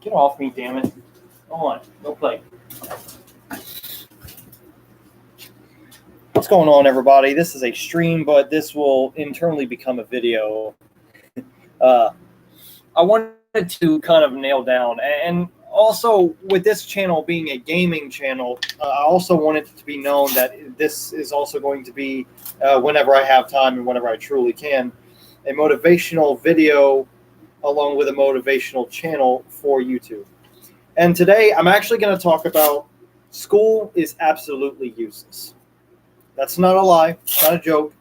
Get off me, damn it. Go on. Go play. What's going on, everybody? This is a stream, but this will internally become a video. I wanted to kind of nail down, and also with this channel being a gaming channel, I also wanted it to be known that this is also going to be, whenever I have time and whenever I truly can, a motivational video along with a motivational channel for YouTube. And today I'm actually going to talk about school is absolutely useless. That's not a lie. It's not a joke.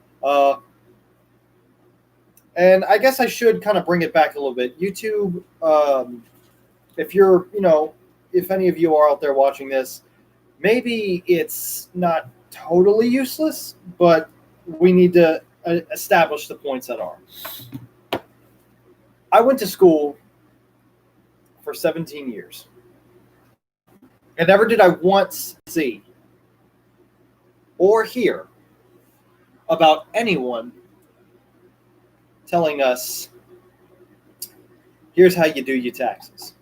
And I guess I should kind of bring it back a little bit. YouTube, if you're, if any of you are out there watching this, maybe it's not totally useless, but we need to establish the points that are. I went to school for 17 years. And never did I once see or hear about anyone telling us, here's how you do your taxes.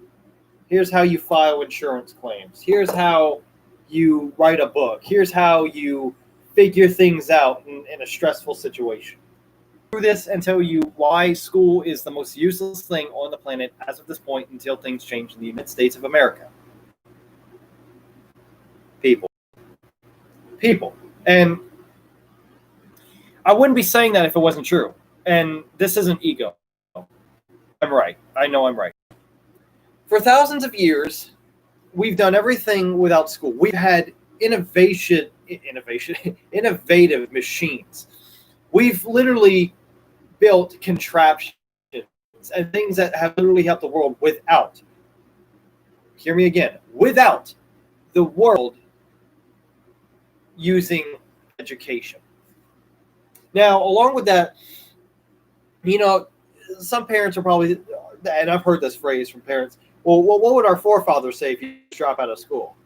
Here's how you file insurance claims. Here's how you write a book. Here's how you figure things out in a stressful situation. Through this and tell you why school is the most useless thing on the planet as of this point until things change in the United States of America. People. And I wouldn't be saying that if it wasn't true. And this isn't ego. I'm right. I know I'm right. For thousands of years, we've done everything without school. We've had innovative machines. We've literally built contraptions and things that have literally helped the world without, hear me again, without the world using education. Now, along with that, some parents are probably, and I've heard this phrase from parents, well, what would our forefathers say if you drop out of school?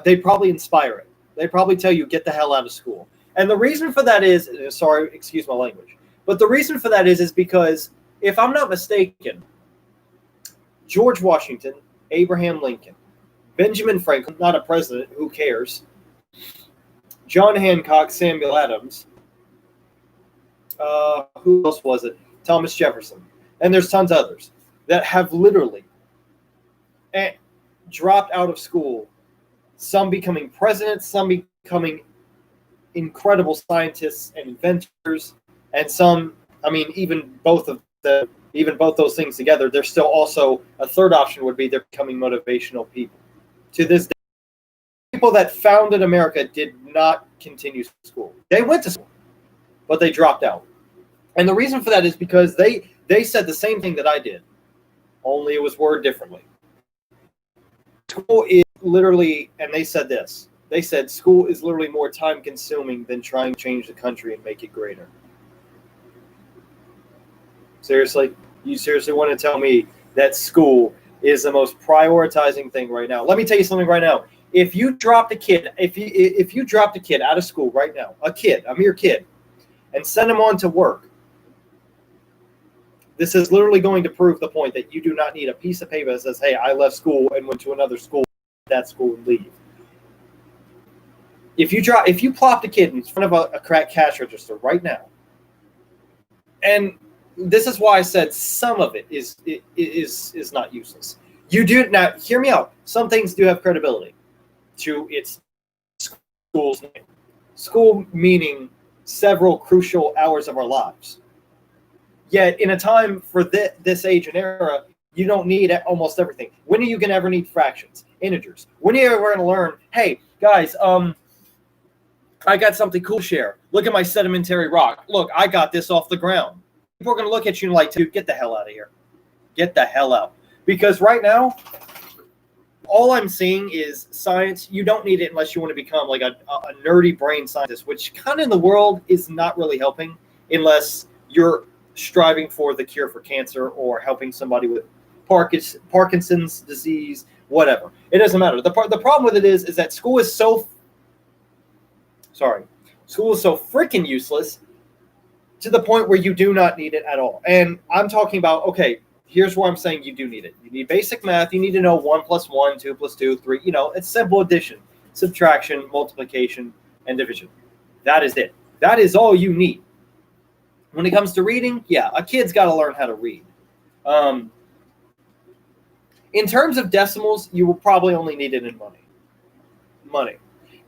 They'd probably inspire it. They'd probably tell you, get the hell out of school. And the reason for that is, sorry, excuse my language, but the reason for that is because, if I'm not mistaken, George Washington, Abraham Lincoln, Benjamin Franklin, not a president, who cares, John Hancock, Samuel Adams, who else was it? Thomas Jefferson. And there's tons of others that have literally dropped out of school, some becoming presidents, some becoming incredible scientists and inventors, and some, even both those things together, there's still also a third option would be they're becoming motivational people. To this day, people that founded America did not continue school. They went to school, but they dropped out. And the reason for that is because they said the same thing that I did, only it was worded differently. School is literally, and they said this, they said school is literally more time consuming than trying to change the country and make it greater. Seriously? You seriously want to tell me that school is the most prioritizing thing right now? Let me tell you something right now. If you dropped a kid, if you dropped a kid out of school right now, a mere kid, and send him on to work, this is literally going to prove the point that you do not need a piece of paper that says, hey, I left school and went to another school, that school, and leave. If you plopped a kid in front of a cash register right now, and this is why I said some of it is not useless. You do, now hear me out, some things do have credibility to its school's name. School meaning several crucial hours of our lives. Yet in a time for this age and era, you don't need almost everything. When are you going to ever need fractions, integers? When are you ever going to learn, hey, guys, I got something cool to share. Look at my sedimentary rock. Look, I got this off the ground. People are going to look at you and like, dude, get the hell out of here. Get the hell out. Because right now, all I'm seeing is science. You don't need it unless you want to become like a nerdy brain scientist, which kind of in the world is not really helping unless you're striving for the cure for cancer or helping somebody with Parkinson's disease, whatever. It doesn't matter. The problem with it is that school is so freaking useless to the point where you do not need it at all. And I'm talking about, okay, here's where I'm saying you do need it. You need basic math. You need to know 1 plus 1, 2 plus 2, 3. It's simple addition, subtraction, multiplication, and division. That is it. That is all you need. When it comes to reading, yeah, a kid's got to learn how to read. In terms of decimals, you will probably only need it in money.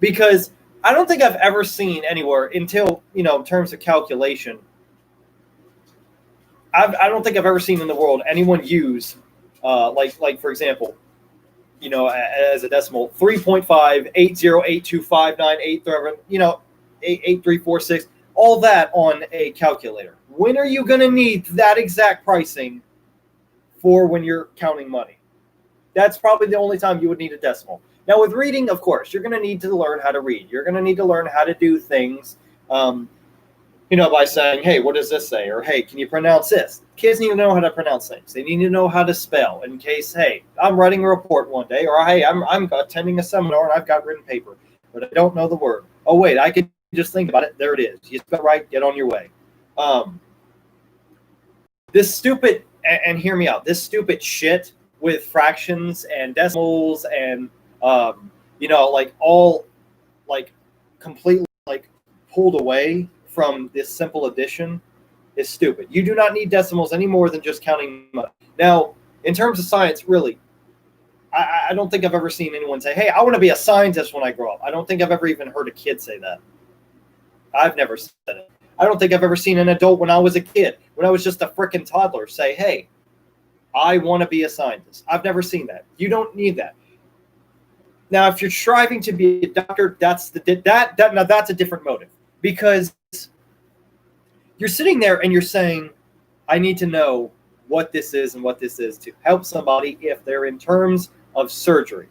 Because I don't think I've ever seen anywhere until, in terms of calculation, I don't think I've ever seen in the world anyone use, like for example, as a decimal, 3.5, 808259837, 8346, all that on a calculator. When are you going to need that exact pricing for when you're counting money? That's probably the only time you would need a decimal. Now, with reading, of course, you're going to need to learn how to read. You're going to need to learn how to do things, by saying, hey, what does this say? Or, hey, can you pronounce this? Kids need to know how to pronounce things. They need to know how to spell in case, hey, I'm writing a report one day, or, hey, I'm attending a seminar and I've got written paper, but I don't know the word. Oh, wait, I can just think about it. There it is. You spell right, get on your way. This stupid, and hear me out, this stupid shit with fractions and decimals and, all completely pulled away from this simple addition is stupid. You do not need decimals any more than just counting money. Now, in terms of science, really, I don't think I've ever seen anyone say, hey, I want to be a scientist when I grow up. I don't think I've ever even heard a kid say that. I've never said it. I don't think I've ever seen an adult when I was a kid, when I was just a freaking toddler, say, hey, I want to be a scientist. I've never seen that. You don't need that. Now, if you're striving to be a doctor, that's a different motive, because you're sitting there and you're saying, I need to know what this is and what this is to help somebody if they're in terms of surgery.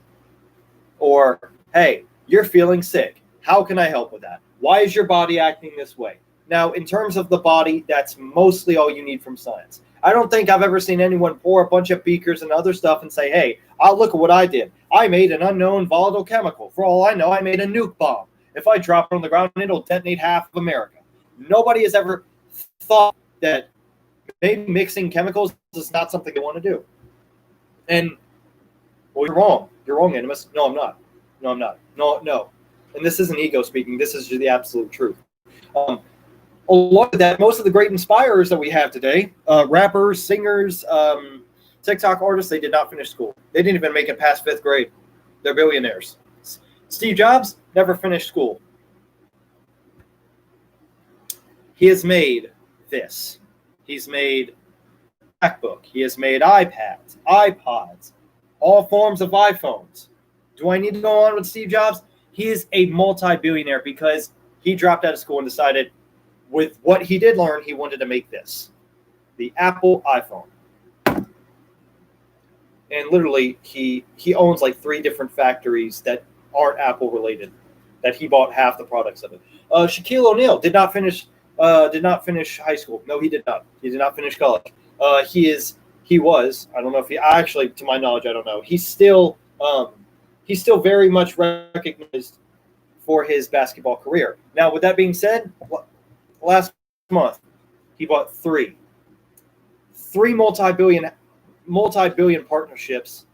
Or, hey, you're feeling sick. How can I help with that? Why is your body acting this way? Now, in terms of the body, that's mostly all you need from science. I don't think I've ever seen anyone pour a bunch of beakers and other stuff and say, hey, look at what I did. I made an unknown volatile chemical. For all I know, I made a nuke bomb. If I drop it on the ground, it'll detonate half of America. Nobody has ever thought that maybe mixing chemicals is not something they want to do. And, well, you're wrong. You're wrong, Animus. No, I'm not. No, I'm not. No. And this isn't ego speaking. This is the absolute truth. A lot of that, most of the great inspirers that we have today, rappers, singers, TikTok artists, they did not finish school. They didn't even make it past 5th grade. They're billionaires. Steve Jobs never finished school. He has made this. He's made MacBook. He has made iPads, iPods, all forms of iPhones. Do I need to go on with Steve Jobs? He is a multi-billionaire because he dropped out of school and decided, with what he did learn, he wanted to make this, the Apple iPhone. And literally, he owns like 3 different factories that aren't Apple related, that he bought half the products of it. Shaquille O'Neal did not finish high school. No, he did not. He did not finish college. He was. I don't know if he actually, to my knowledge, I don't know. He's still very much recognized for his basketball career. Now, with that being said, last month he bought 3 multi-billion partnerships,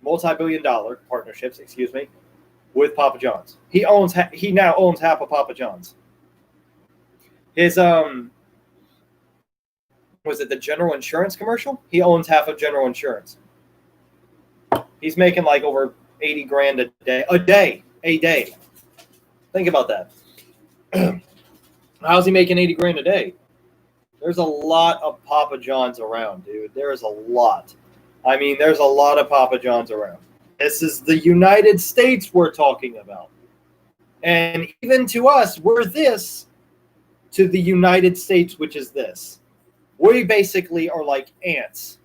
multi-billion-dollar partnerships, with Papa John's. He now owns half of Papa John's. His was it the General Insurance commercial? He owns half of General Insurance. He's making like over $80,000 a day. Think about that. How's he making $80,000 a day? There's a lot of Papa John's around, dude. There's a lot. I mean, there's a lot of Papa John's around. This is the United States we're talking about. And even to us, we're this to the United States, which is this. We basically are like ants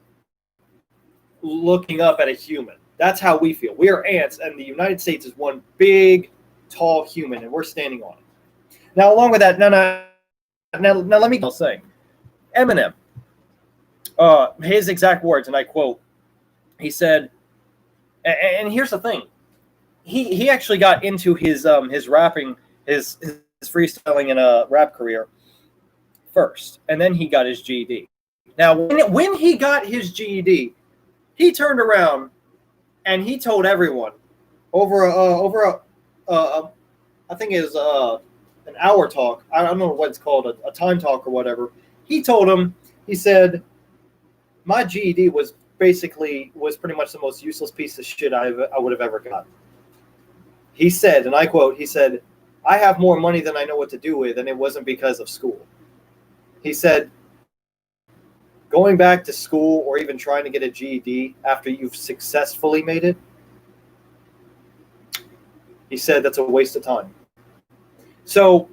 looking up at a human. That's how we feel. We are ants, and the United States is one big, tall human, and we're standing on it. Now, along with that, now let me say, Eminem, his exact words, and I quote, he said, and here's the thing, he actually got into his rapping, his freestyling and rap career first, and then he got his GED. Now, when he got his GED, he turned around and he told everyone over I think it was an hour talk. I don't know what it's called, a time talk or whatever. He told him, he said, my GED was pretty much the most useless piece of shit I would have ever gotten. He said, and I quote, he said, I have more money than I know what to do with, and it wasn't because of school. He said, going back to school or even trying to get a GED after you've successfully made it, he said that's a waste of time. So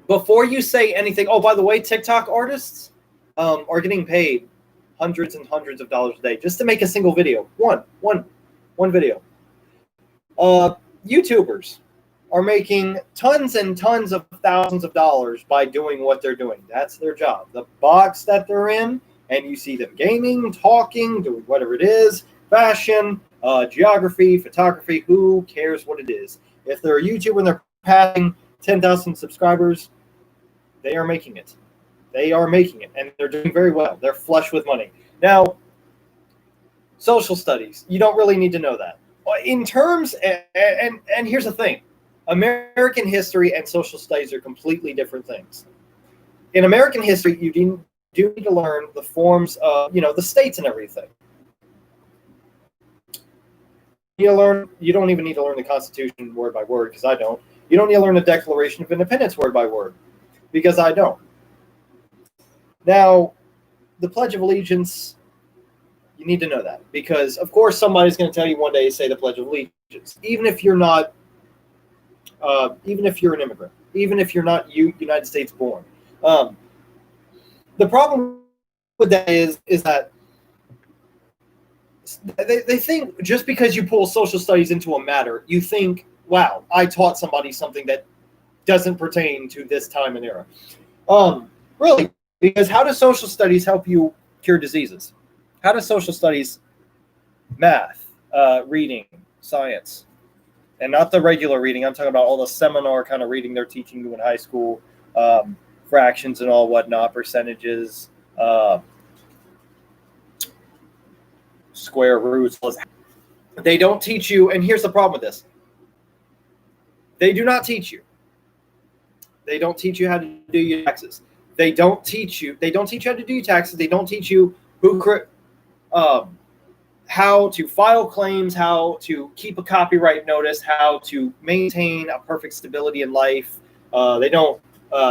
before you say anything, oh, by the way, TikTok artists are getting paid hundreds and hundreds of dollars a day just to make a single video. One video. YouTubers are making tons and tons of thousands of dollars by doing what they're doing. That's their job. The box that they're in, and you see them gaming, talking, doing whatever it is, fashion, geography, photography, who cares what it is. If they're a YouTuber and they're passing 10,000 subscribers, they are making it. They are making it, and they're doing very well. They're flush with money. Now, social studies, you don't really need to know that. In terms, and here's the thing, American history and social studies are completely different things. In American history, you do need to learn the forms of, the states and everything. You don't even need to learn the Constitution word by word, because I don't. You don't need to learn the Declaration of Independence word by word, because I don't. Now, the Pledge of Allegiance, you need to know that, because of course somebody's going to tell you one day to say the Pledge of Allegiance, even if you're not, even if you're an immigrant, even if you're not United States born. The problem with that is that they think just because you pull social studies into a matter, you think, wow, I taught somebody something that doesn't pertain to this time and era. Really, because how does social studies help you cure diseases? How does social studies, math, reading, science, and not the regular reading, I'm talking about all the seminar kind of reading they're teaching you in high school, fractions and all whatnot, percentages, square roots. They don't teach you, and here's the problem with this. They do not teach you. They don't teach you how to do your taxes. They don't teach you how to do your taxes. They don't teach you how to file claims, how to keep a copyright notice, how to maintain a perfect stability in life. They don't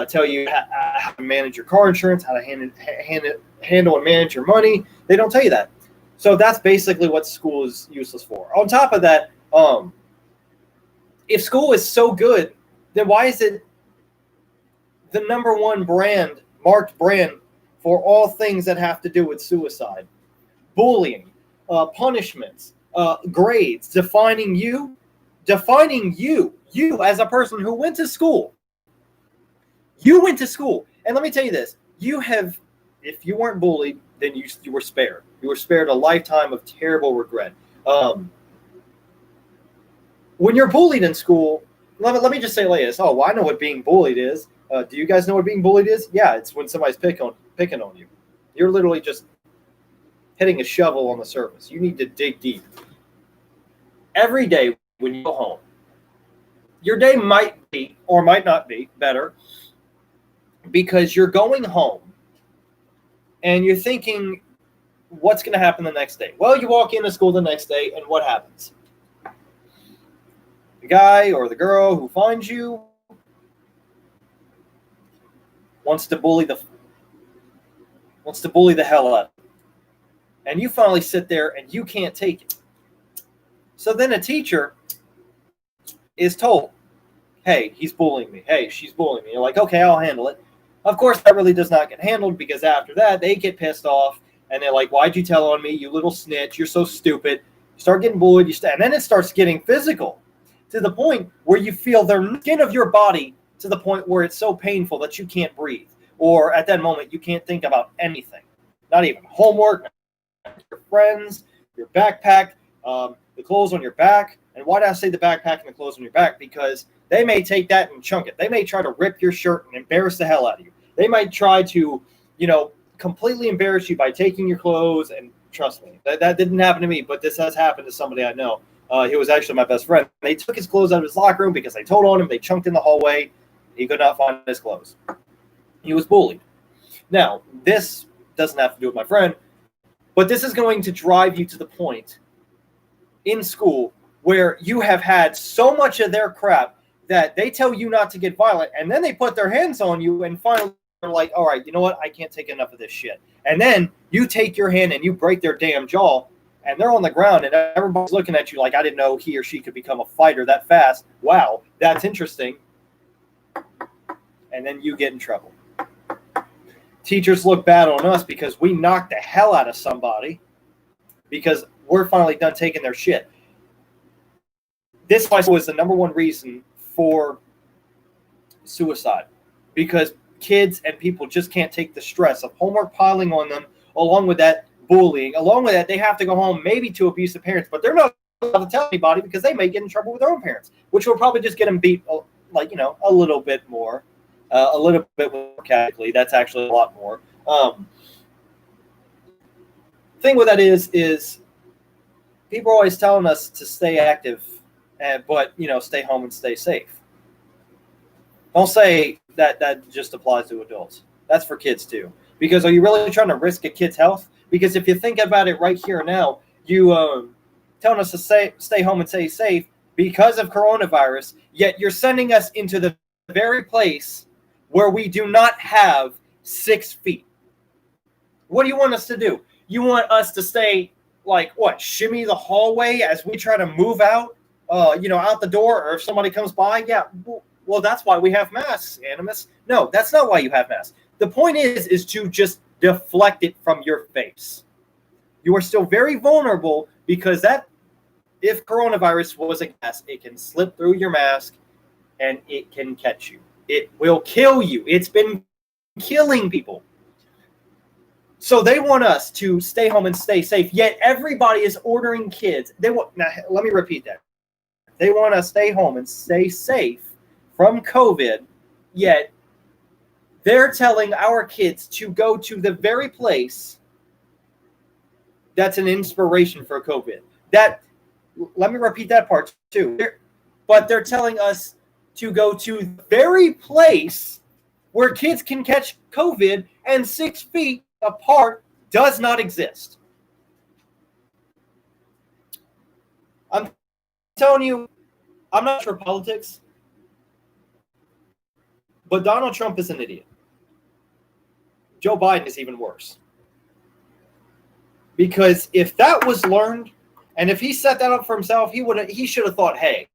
tell you how to manage your car insurance, how to handle and manage your money. They don't tell you that. So that's basically what school is useless for. On top of that, if school is so good, then why is it the number one marked brand for all things that have to do with suicide, bullying, punishments, grades, defining you as a person who went to school. You went to school. And let me tell you this, if you weren't bullied, then you were spared. You were spared a lifetime of terrible regret. When you're bullied in school, let me just say like this. Oh, well, I know what being bullied is. Do you guys know what being bullied is? Yeah, it's when somebody's picking on you. You're literally just hitting a shovel on the surface. You need to dig deep. Every day when you go home, your day might be or might not be better because you're going home and you're thinking, what's going to happen the next day? Well, you walk into school the next day, and what happens? The guy or the girl who finds you wants to bully the hell out of you. And you finally sit there and you can't take it. So then a teacher is told, hey, he's bullying me. Hey, she's bullying me. You're like, okay, I'll handle it. Of course, that really does not get handled, because after that, they get pissed off and they're like, why'd you tell on me? You little snitch. You're so stupid. You start getting bullied. And then it starts getting physical to the point where you feel the skin of your body to the point where it's so painful that you can't breathe. Or at that moment, you can't think about anything. Not even homework, your friends, your backpack, the clothes on your back. And why do I say the backpack and the clothes on your back? Because they may take that and chunk it. They may try to rip your shirt and embarrass the hell out of you. They might try to, completely embarrass you by taking your clothes. And trust me, that didn't happen to me, but this has happened to somebody I know. He was actually my best friend. They took his clothes out of his locker room because they told on him. They chunked in the hallway. He could not find his clothes. He was bullied. Now, this doesn't have to do with my friend, but this is going to drive you to the point in school where you have had so much of their crap that they tell you not to get violent, and then they put their hands on you, and finally they're like, all right, you know what? I can't take enough of this shit. And then you take your hand and you break their damn jaw, and they're on the ground, and everybody's looking at you like, I didn't know he or she could become a fighter that fast. Wow, that's interesting. And then you get in trouble. Teachers look bad on us because we knocked the hell out of somebody because we're finally done taking their shit. This was the number one reason for suicide, because kids and people just can't take the stress of homework piling on them. Along with that, bullying. Along with that, they have to go home maybe to abusive parents, but they're not allowed to tell anybody because they may get in trouble with their own parents, which will probably just get them beat, like, you know, a little bit more. A little bit more categorically. That's actually a lot more. Thing with that is people are always telling us to stay active, but, you know, stay home and stay safe. Don't say that just applies to adults. That's for kids too. Because are you really trying to risk a kid's health? Because if you think about it right here and now, you telling us to stay home and stay safe because of coronavirus, yet you're sending us into the very place where we do not have 6 feet. What do you want us to do? You want us to stay, like, what, shimmy the hallway as we try to move out, out the door, or if somebody comes by? Yeah, well, that's why we have masks, Animus. No, that's not why you have masks. The point is to just deflect it from your face. You are still very vulnerable because that, if coronavirus was a gas, it can slip through your mask and it can catch you. It will kill you. It's been killing people. So they want us to stay home and stay safe, yet everybody is ordering kids. Now, let me repeat that. They want to stay home and stay safe from COVID, yet they're telling our kids to go to the very place that's an inspiration for COVID. Let me repeat that part too. But they're telling us to go to the very place where kids can catch COVID, and 6 feet apart does not exist. I'm telling you, I'm not sure politics, but Donald Trump is an idiot. Joe Biden is even worse. Because if that was learned, and if he set that up for himself, he should have thought, hey,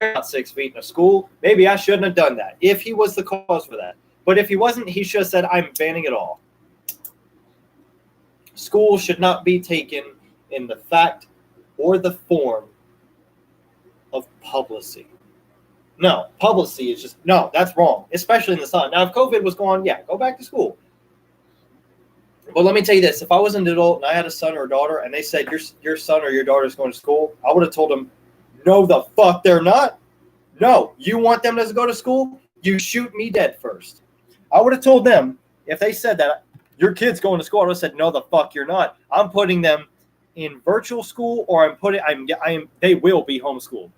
not 6 feet in a school. Maybe I shouldn't have done that if he was the cause for that. But if he wasn't, he should have said, I'm banning it all. School should not be taken in the fact or the form of publicity. No, publicity is just, no, that's wrong, especially in the sun. Now, if COVID was gone, yeah, go back to school. But let me tell you this. If I was an adult and I had a son or a daughter and they said, your son or your daughter is going to school, I would have told them, no, the fuck they're not. No, you want them to go to school? You shoot me dead first. I would have told them, if they said that, your kid's going to school, I would have said, no, the fuck you're not. I'm putting them in virtual school, or they will be homeschooled.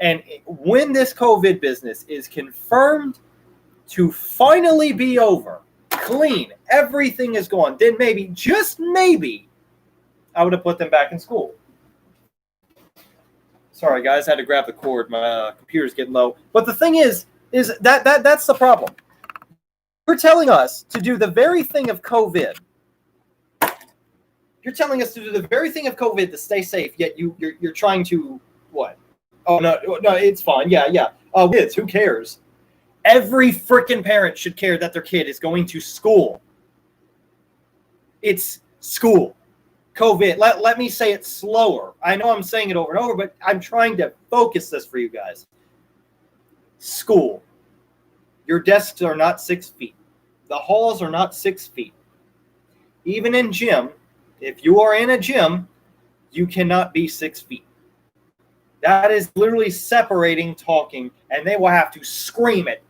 And when this COVID business is confirmed to finally be over, clean, everything is gone, then maybe, just maybe, I would have put them back in school. Sorry, guys, I had to grab the cord. My computer's getting low. But the thing is that's the problem. You're telling us to do the very thing of COVID. You're telling us to do the very thing of COVID to stay safe, yet you're trying to what? Oh, no, it's fine. Yeah. Kids, who cares? Every freaking parent should care that their kid is going to school. It's school. COVID. Let me say it slower. I know I'm saying it over and over, but I'm trying to focus this for you guys. School. Your desks are not 6 feet. The halls are not 6 feet. Even in gym, if you are in a gym, you cannot be 6 feet. That is literally separating talking, and they will have to scream at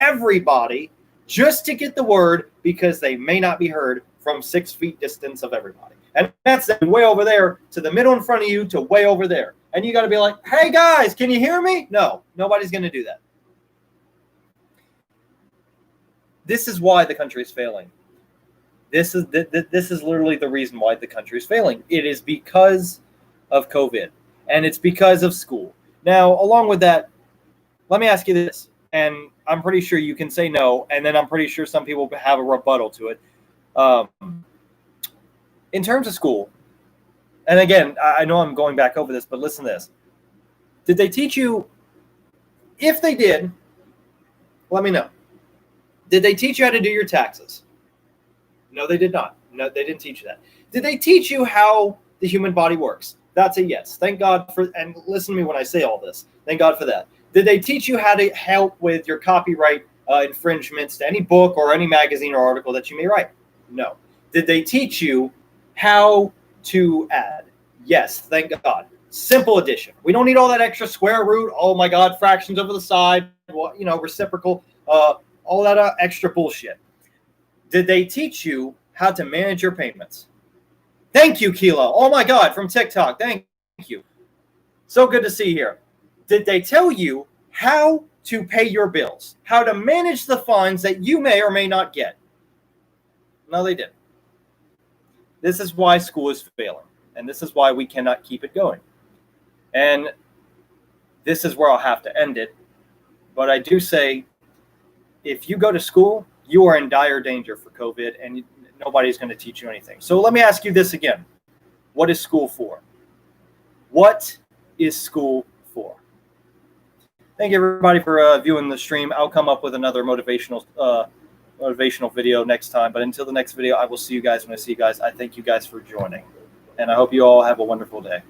everybody just to get the word, because they may not be heard from 6 feet distance of everybody. And that's way over there to the middle in front of you to way over there. And you got to be like, hey, guys, can you hear me? No, nobody's going to do that. This is why the country is failing. This is literally the reason why the country is failing. It is because of COVID, and it's because of school. Now, along with that, let me ask you this, and I'm pretty sure you can say no, and then I'm pretty sure some people have a rebuttal to it. In terms of school, and again, I know I'm going back over this, but listen to this. Did they teach you, if they did, let me know. Did they teach you how to do your taxes? No, they did not. No, they didn't teach you that. Did they teach you how the human body works? That's a yes. Thank God for, and listen to me when I say all this. Thank God for that. Did they teach you how to help with your copyright infringements to any book or any magazine or article that you may write? No. Did they teach you how to add? Yes, thank God. Simple addition. We don't need all that extra square root. Oh my God, fractions over the side. Well, reciprocal. All that extra bullshit. Did they teach you how to manage your payments? Thank you, Kilo. Oh my God, from TikTok. Thank you. So good to see here. Did they tell you how to pay your bills? How to manage the funds that you may or may not get? No, they didn't. This is why school is failing. And this is why we cannot keep it going. And this is where I'll have to end it. But I do say, if you go to school, you are in dire danger for COVID, and nobody's going to teach you anything. So let me ask you this again. What is school for? What is school for? Thank you, everybody, for viewing the stream. I'll come up with another motivational video next time. But until the next video, I will see you guys when I see you guys. I thank you guys for joining. And I hope you all have a wonderful day.